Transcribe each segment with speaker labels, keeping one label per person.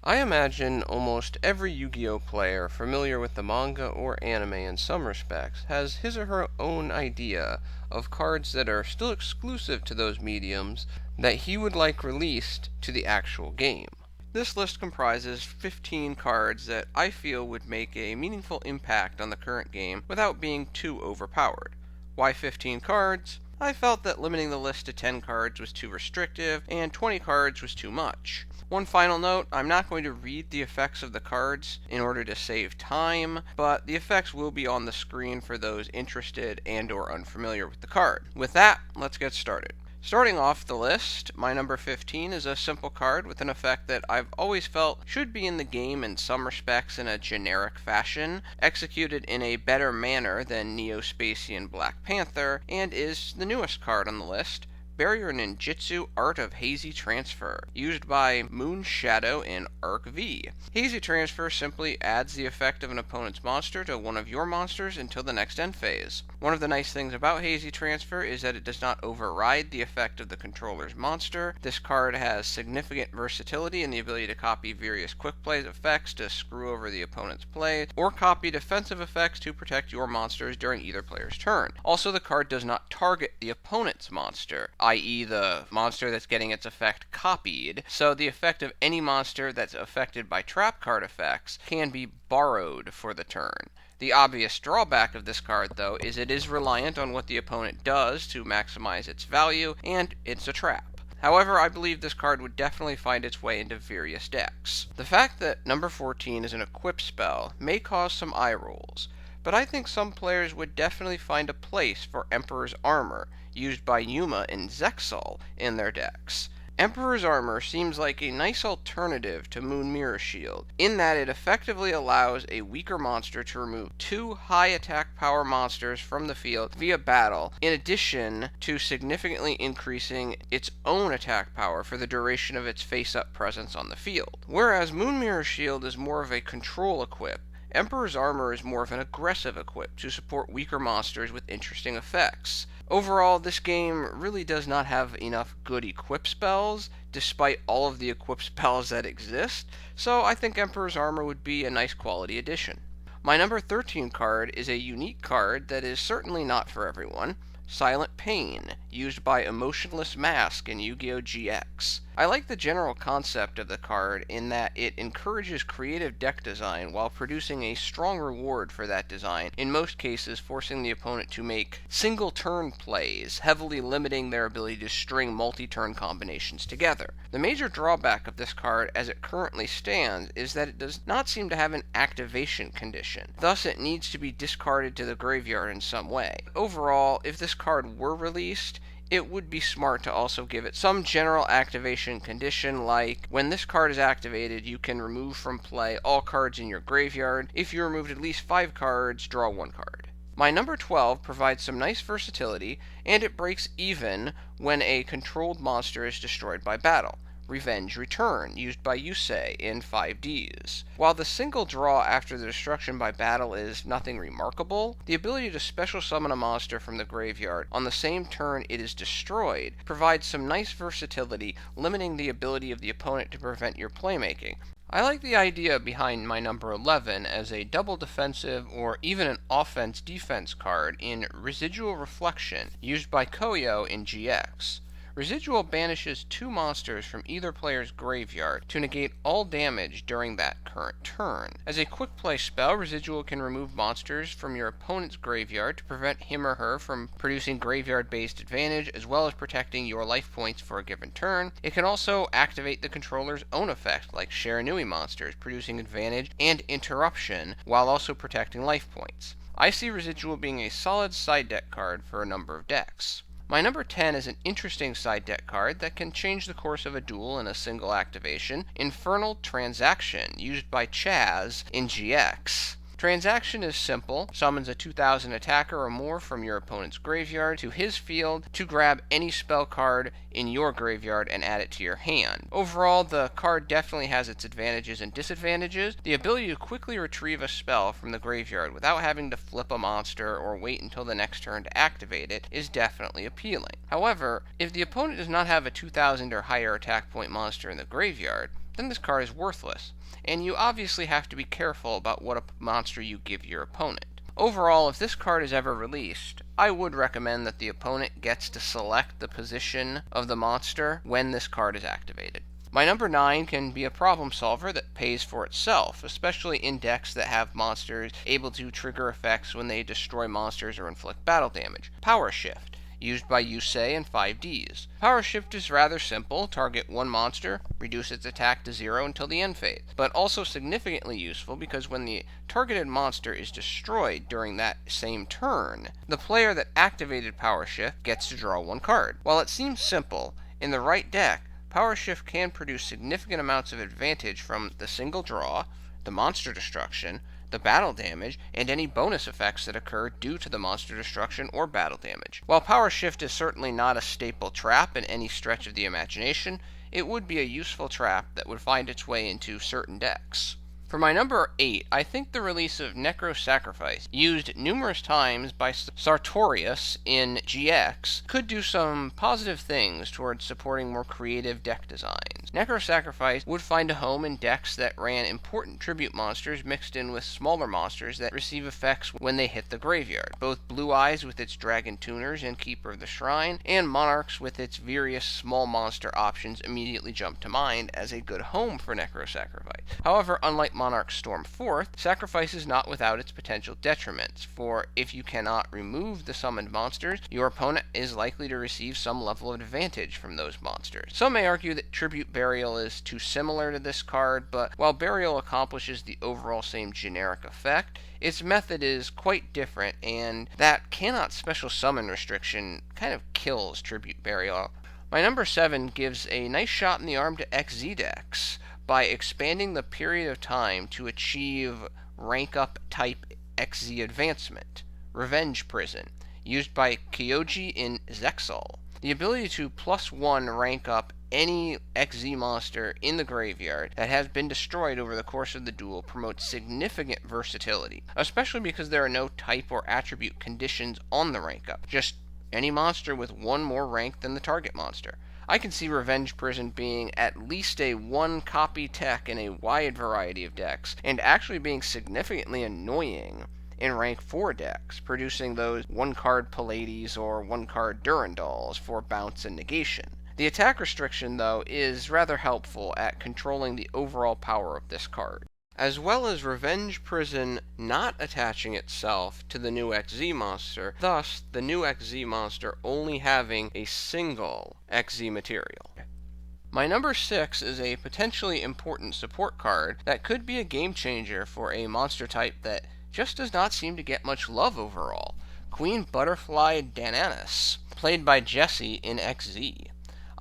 Speaker 1: I imagine almost every Yu-Gi-Oh player familiar with the manga or anime in some respects has his or her own idea of cards that are still exclusive to those mediums that he would like released to the actual game. This list comprises 15 cards that I feel would make a meaningful impact on the current game without being too overpowered. Why 15 cards? I felt that limiting the list to 10 cards was too restrictive, and 20 cards was too much. One final note, I'm not going to read the effects of the cards in order to save time, but the effects will be on the screen for those interested and or unfamiliar with the card. With that, let's get started. Starting off the list, my number 15 is a simple card with an effect that I've always felt should be in the game in some respects in a generic fashion, executed in a better manner than Neo-Spacian Black Panther, and is the newest card on the list. Barrier Ninjitsu Art of Hazy Transfer, used by Moon Shadow in Arc V. Hazy Transfer simply adds the effect of an opponent's monster to one of your monsters until the next end phase. One of the nice things about Hazy Transfer is that it does not override the effect of the controller's monster. This card has significant versatility in the ability to copy various quick play effects to screw over the opponent's play, or copy defensive effects to protect your monsters during either player's turn. Also, the card does not target the opponent's monster, i.e. the monster that's getting its effect copied, so the effect of any monster that's affected by trap card effects can be borrowed for the turn. The obvious drawback of this card, though, is it is reliant on what the opponent does to maximize its value, and it's a trap. However, I believe this card would definitely find its way into various decks. The fact that number 14 is an equip spell may cause some eye rolls, but I think some players would definitely find a place for Emperor's Armor, used by Yuma and Zexal in their decks. Emperor's Armor seems like a nice alternative to Moon Mirror Shield, in that it effectively allows a weaker monster to remove 2 high attack power monsters from the field via battle, in addition to significantly increasing its own attack power for the duration of its face-up presence on the field. Whereas Moon Mirror Shield is more of a control equip, Emperor's Armor is more of an aggressive equip to support weaker monsters with interesting effects. Overall, this game really does not have enough good equip spells, despite all of the equip spells that exist, so I think Emperor's Armor would be a nice quality addition. My number 13 card is a unique card that is certainly not for everyone. Silent Pain, used by Emotionless Mask in Yu-Gi-Oh! GX. I like the general concept of the card in that it encourages creative deck design while producing a strong reward for that design, in most cases forcing the opponent to make single turn plays, heavily limiting their ability to string multi-turn combinations together. The major drawback of this card as it currently stands is that it does not seem to have an activation condition, thus it needs to be discarded to the graveyard in some way. Overall, if this card were released, it would be smart to also give it some general activation condition, like when this card is activated, you can remove from play all cards in your graveyard. If you removed at least 5 cards, draw 1 card. My number 12 provides some nice versatility, and it breaks even when a controlled monster is destroyed by battle. Revenge Return, used by Yusei in 5Ds. While the single draw after the destruction by battle is nothing remarkable, the ability to special summon a monster from the graveyard on the same turn it is destroyed provides some nice versatility, limiting the ability of the opponent to prevent your playmaking. I like the idea behind my number 11 as a double defensive or even an offense-defense card in Residual Reflection, used by Koyo in GX. Residual banishes 2 monsters from either player's graveyard to negate all damage during that current turn. As a quick play spell, Residual can remove monsters from your opponent's graveyard to prevent him or her from producing graveyard-based advantage, as well as protecting your life points for a given turn. It can also activate the controller's own effect, like Shiranui monsters, producing advantage and interruption, while also protecting life points. I see Residual being a solid side deck card for a number of decks. My number 10 is an interesting side deck card that can change the course of a duel in a single activation, Infernal Transaction, used by Chaz in GX. Transaction is simple, summons a 2000 attacker or more from your opponent's graveyard to his field to grab any spell card in your graveyard and add it to your hand. Overall, the card definitely has its advantages and disadvantages. The ability to quickly retrieve a spell from the graveyard without having to flip a monster or wait until the next turn to activate it is definitely appealing. However, if the opponent does not have a 2000 or higher attack point monster in the graveyard, then this card is worthless, and you obviously have to be careful about what monster you give your opponent. Overall, if this card is ever released, I would recommend that the opponent gets to select the position of the monster when this card is activated. My number 9 can be a problem solver that pays for itself, especially in decks that have monsters able to trigger effects when they destroy monsters or inflict battle damage. Power Shift, used by Yusei and 5Ds. Power Shift is rather simple: target one monster, reduce its attack to 0 until the end phase, but also significantly useful because when the targeted monster is destroyed during that same turn, the player that activated Power Shift gets to draw one card. While it seems simple, in the right deck, Power Shift can produce significant amounts of advantage from the single draw, the monster destruction, the battle damage, and any bonus effects that occur due to the monster destruction or battle damage. While Power Shift is certainly not a staple trap in any stretch of the imagination, it would be a useful trap that would find its way into certain decks. For my number 8, I think the release of Neero Sacrifice, used numerous times by Sartorius in GX, could do some positive things towards supporting more creative deck designs. Neero Sacrifice would find a home in decks that ran important tribute monsters mixed in with smaller monsters that receive effects when they hit the graveyard. Both Blue Eyes with its Dragon Tuners and Keeper of the Shrine, and Monarchs with its various small monster options immediately jump to mind as a good home for Neero Sacrifice. However, unlike Monarch Storm Forth, Sacrifice is not without its potential detriments, for if you cannot remove the summoned monsters, your opponent is likely to receive some level of advantage from those monsters. Some may argue that Tribute Burial is too similar to this card, but while Burial accomplishes the overall same generic effect, its method is quite different, and that cannot special summon restriction kind of kills Tribute Burial. My number 7 gives a nice shot in the arm to XZ decks by expanding the period of time to achieve rank up type XZ advancement. Revenge Prison, used by Kyoji in Zexal. The ability to +1 rank up any XZ monster in the graveyard that has been destroyed over the course of the duel promotes significant versatility, especially because there are no type or attribute conditions on the rank up, just any monster with one more rank than the target monster. I can see Revenge Prison being at least a one-copy tech in a wide variety of decks, and actually being significantly annoying in rank 4 decks, producing those one-card Pallades or one-card Durandals for bounce and negation. The attack restriction, though, is rather helpful at controlling the overall power of this card. As well as Revenge Prison not attaching itself to the new XZ monster, thus the new XZ monster only having a single XZ material. My number 6 is a potentially important support card that could be a game changer for a monster type that just does not seem to get much love overall. Queen Butterfly Dananis, played by Jesse in XZ.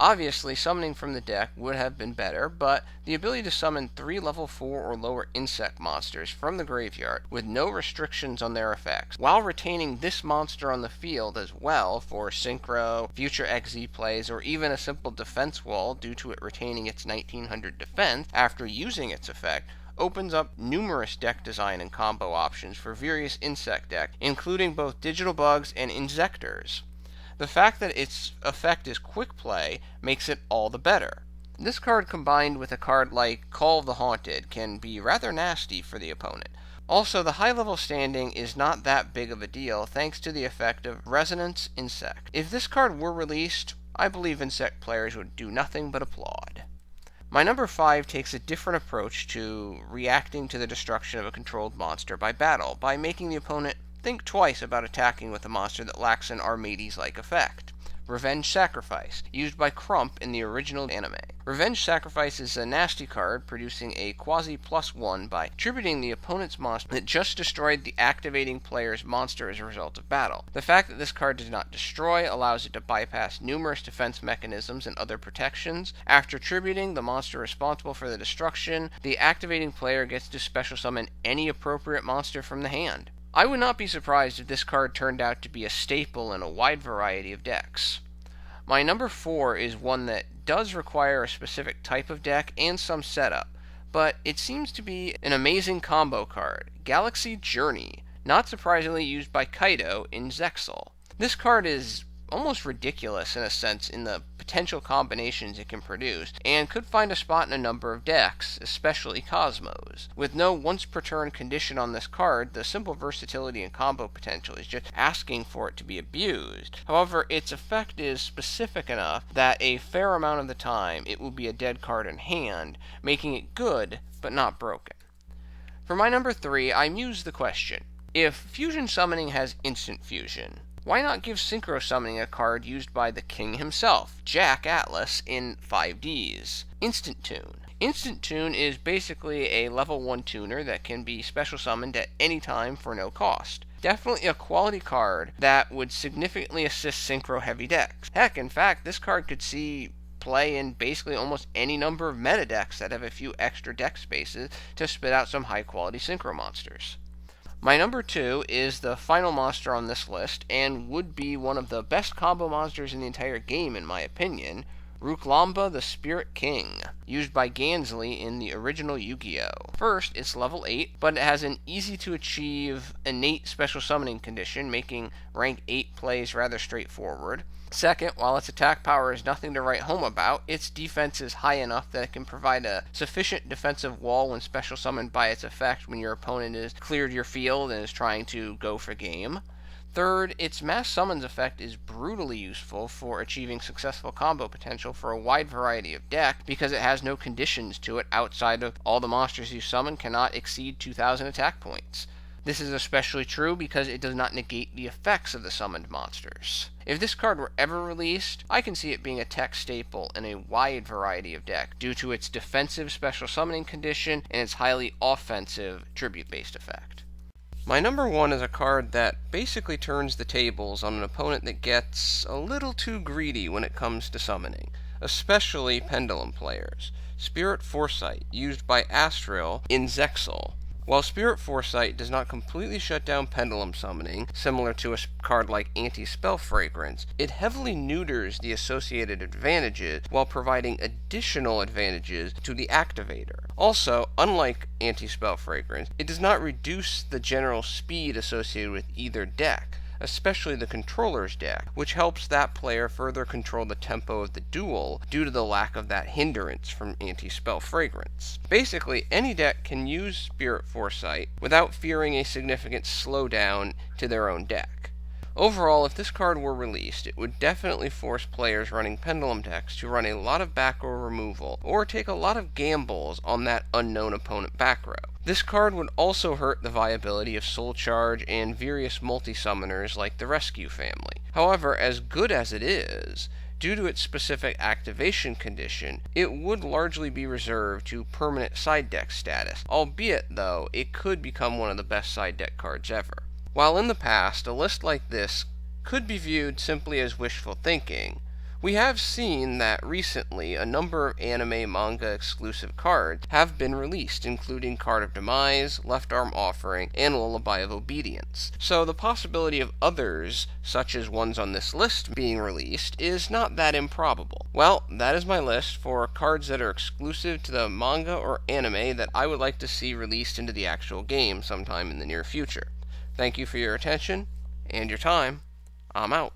Speaker 1: Obviously, summoning from the deck would have been better, but the ability to summon 3 level 4 or lower insect monsters from the graveyard with no restrictions on their effects, while retaining this monster on the field as well for synchro, future XZ plays, or even a simple defense wall due to it retaining its 1900 defense after using its effect, opens up numerous deck design and combo options for various insect decks, including both digital bugs and insectors. The fact that its effect is quick play makes it all the better. This card combined with a card like Call of the Haunted can be rather nasty for the opponent. Also, the high level standing is not that big of a deal thanks to the effect of Resonance Insect. If this card were released, I believe insect players would do nothing but applaud. My number 5 takes a different approach to reacting to the destruction of a controlled monster by battle, by making the opponent think twice about attacking with a monster that lacks an Armades-like effect. Revenge Sacrifice, used by Crump in the original anime. Revenge Sacrifice is a nasty card, producing a quasi +1 by tributing the opponent's monster that just destroyed the activating player's monster as a result of battle. The fact that this card does not destroy allows it to bypass numerous defense mechanisms and other protections. After tributing the monster responsible for the destruction, the activating player gets to special summon any appropriate monster from the hand. I would not be surprised if this card turned out to be a staple in a wide variety of decks. My number 4 is one that does require a specific type of deck and some setup, but it seems to be an amazing combo card, Galaxy Journey, not surprisingly used by Kaido in Zexal. This card is almost ridiculous in a sense in the potential combinations it can produce, and could find a spot in a number of decks, especially Cosmos. With no once-per-turn condition on this card, the simple versatility and combo potential is just asking for it to be abused. However, its effect is specific enough that a fair amount of the time it will be a dead card in hand, making it good, but not broken. For my number 3, I muse the question: if fusion summoning has instant fusion, why not give synchro summoning a card used by the king himself, Jack Atlas, in 5Ds? Instant Tune. Instant Tune is basically a level 1 tuner that can be special summoned at any time for no cost. Definitely a quality card that would significantly assist synchro heavy decks. Heck, in fact, this card could see play in basically almost any number of meta decks that have a few extra deck spaces to spit out some high quality synchro monsters. My number 2 is the final monster on this list, and would be one of the best combo monsters in the entire game in my opinion, Ruklamba the Spirit King, used by Gansley in the original Yugioh. First, it's level 8, but it has an easy-to-achieve innate special summoning condition, making rank 8 plays rather straightforward. Second, while its attack power is nothing to write home about, its defense is high enough that it can provide a sufficient defensive wall when special summoned by its effect when your opponent has cleared your field and is trying to go for game. Third, its mass summons effect is brutally useful for achieving successful combo potential for a wide variety of decks because it has no conditions to it outside of all the monsters you summon cannot exceed 2,000 attack points. This is especially true because it does not negate the effects of the summoned monsters. If this card were ever released, I can see it being a tech staple in a wide variety of decks due to its defensive special summoning condition and its highly offensive tribute-based effect. My number 1 is a card that basically turns the tables on an opponent that gets a little too greedy when it comes to summoning, especially Pendulum players. Spirit Foresight, used by Astril in Zexal. While Spirit Foresight does not completely shut down Pendulum summoning, similar to a card like Anti-Spell Fragrance, it heavily neuters the associated advantages while providing additional advantages to the activator. Also, unlike Anti-Spell Fragrance, it does not reduce the general speed associated with either deck, especially the controller's deck, which helps that player further control the tempo of the duel due to the lack of that hindrance from Anti-Spell Fragrance. Basically, any deck can use Spirit Foresight without fearing a significant slowdown to their own deck. Overall, if this card were released, it would definitely force players running Pendulum decks to run a lot of back row removal, or take a lot of gambles on that unknown opponent back row. This card would also hurt the viability of Soul Charge and various multi-summoners like the Rescue family. However, as good as it is, due to its specific activation condition, it would largely be reserved to permanent side deck status, albeit, though, it could become one of the best side deck cards ever. While in the past, a list like this could be viewed simply as wishful thinking, we have seen that recently a number of anime manga exclusive cards have been released, including Card of Demise, Left Arm Offering, and Lullaby of Obedience. So the possibility of others, such as ones on this list, being released is not that improbable. Well, that is my list for cards that are exclusive to the manga or anime that I would like to see released into the actual game sometime in the near future. Thank you for your attention and your time. I'm out.